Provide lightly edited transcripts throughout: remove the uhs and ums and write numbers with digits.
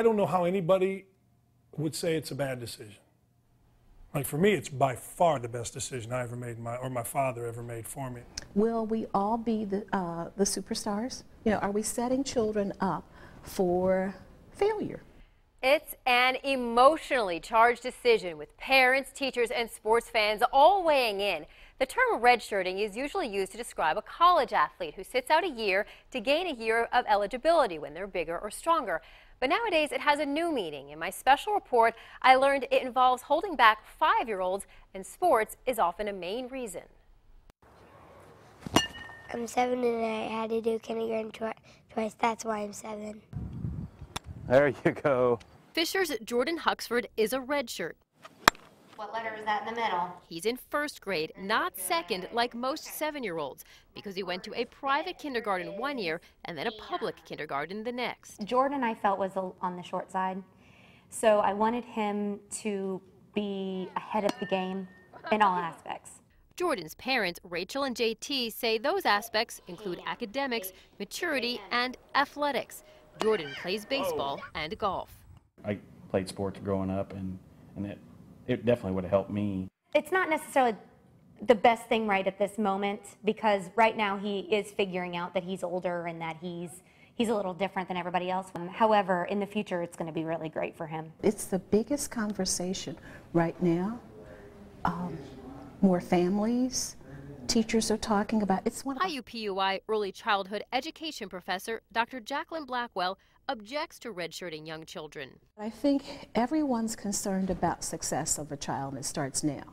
I don't know how anybody would say it's a bad decision. Like for me, it's by far the best decision I ever made, or my father ever made for me. Will we all be the superstars? You know, are we setting children up for failure? It's an emotionally charged decision with parents, teachers, and sports fans all weighing in. The term redshirting is usually used to describe a college athlete who sits out a year to gain a year of eligibility when they're bigger or stronger. But nowadays it has a new meaning. In my special report, I learned it involves holding back 5-year-olds, and sports is often a main reason. I'm 7 and I had to do kindergarten twice. That's why I'm 7. There you go. Fisher's Jordan Huxford is a redshirt. What letter is that in the middle? He's in 1st grade, not 2nd like most 7-year-olds, because he went to a private kindergarten one year and then a public kindergarten the next. Jordan, I felt, was on the short side, so I wanted him to be ahead of the game in all aspects. Jordan's parents, Rachel and JT, say those aspects include academics, maturity, and athletics. Jordan plays baseball and golf. I played sports growing up, and it definitely would have helped me. It's not necessarily the best thing right at this moment, because right now he is figuring out that he's older and that he's a little different than everybody else. However, in the future, it's going to be really great for him. It's the biggest conversation right now. More families, teachers are talking about it's one. IUPUI early childhood education professor Dr. Jacqueline Blackwell objects to redshirting young children. I think everyone's concerned about success of a child, and it starts now.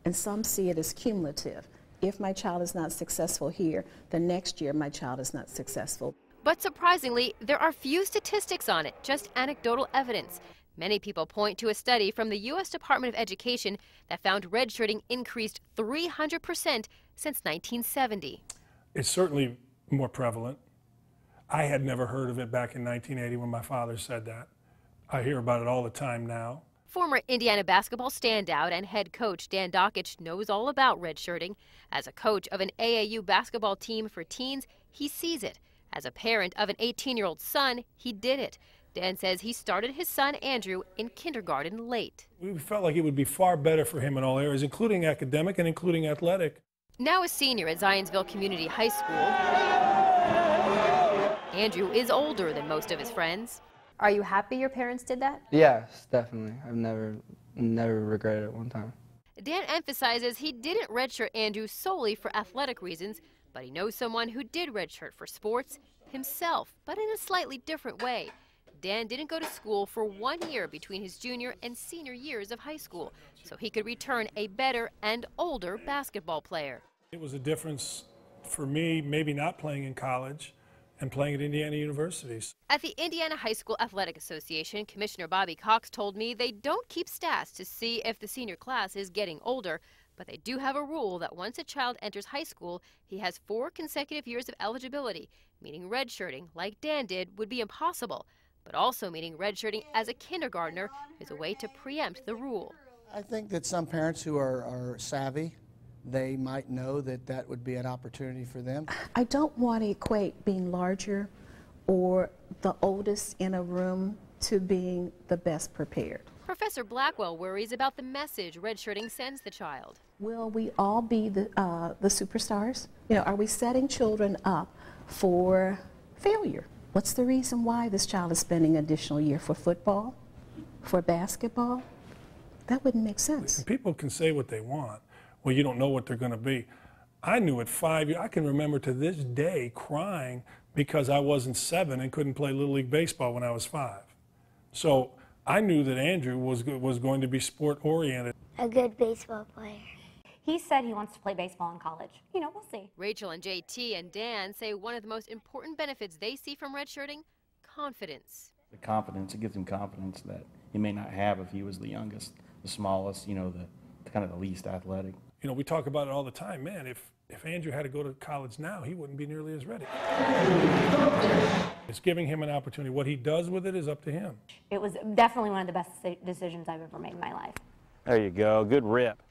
And some see it as cumulative. If my child is not successful here, the next year my child is not successful. But surprisingly, there are few statistics on it, just anecdotal evidence. Many people point to a study from the U.S. Department of Education that found redshirting increased 300% since 1970. It's certainly more prevalent. I had never heard of it back in 1980 when my father said that. I hear about it all the time now. Former Indiana basketball standout and head coach Dan Dockich knows all about redshirting. As a coach of an AAU basketball team for teens, he sees it. As a parent of an 18-year-old son, he did it. Dan says he started his son Andrew in kindergarten late. We felt like it would be far better for him in all areas, including academic and including athletic. Now a senior at Zionsville Community High School, Andrew is older than most of his friends. Are you happy your parents did that? Yes, definitely. I've never regretted it one time. Dan emphasizes he didn't redshirt Andrew solely for athletic reasons, but he knows someone who did redshirt for sports, himself, but in a slightly different way. Dan didn't go to school for 1 year between his junior and senior years of high school, so he could return a better and older basketball player. It was a difference for me, maybe not playing in college and playing at Indiana universities. At the Indiana High School Athletic Association, Commissioner Bobby Cox told me they don't keep stats to see if the senior class is getting older, but they do have a rule that once a child enters high school, he has 4 consecutive years of eligibility, meaning redshirting, like Dan did, would be impossible, but also meaning redshirting as a kindergartner is a way to preempt the rule. I think that some parents who are savvy, they might know that that would be an opportunity for them. I don't want to equate being larger or the oldest in a room to being the best prepared. Professor Blackwell worries about the message redshirting sends the child. Will we all be the superstars? You know, are we setting children up for failure? What's the reason why this child is spending an additional year for football, for basketball? That wouldn't make sense. People can say what they want. Well, you don't know what they're going to be. I knew at 5 years, I can remember to this day crying because I wasn't 7 and couldn't play Little League Baseball when I was 5. So I knew that Andrew was going to be sport-oriented. A good baseball player. He said he wants to play baseball in college. You know, we'll see. Rachel and JT and Dan say one of the most important benefits they see from redshirting, confidence. The confidence, it gives him confidence that he may not have if he was the youngest, the smallest, you know, the kind of the least athletic. You know, we talk about it all the time. Man, if Andrew had to go to college now, he wouldn't be nearly as ready. It's giving him an opportunity. What he does with it is up to him. It was definitely one of the best decisions I've ever made in my life. There you go. Good rip.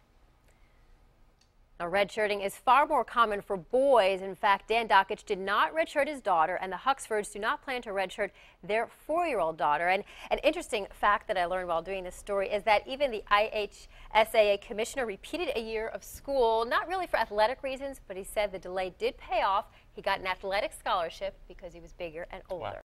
Now, redshirting is far more common for boys. In fact, Dan Dockich did not redshirt his daughter, and the Huxfords do not plan to redshirt their 4-year-old daughter. And an interesting fact that I learned while doing this story is that even the IHSAA commissioner repeated a year of school, not really for athletic reasons, but he said the delay did pay off. He got an athletic scholarship because he was bigger and older. Wow.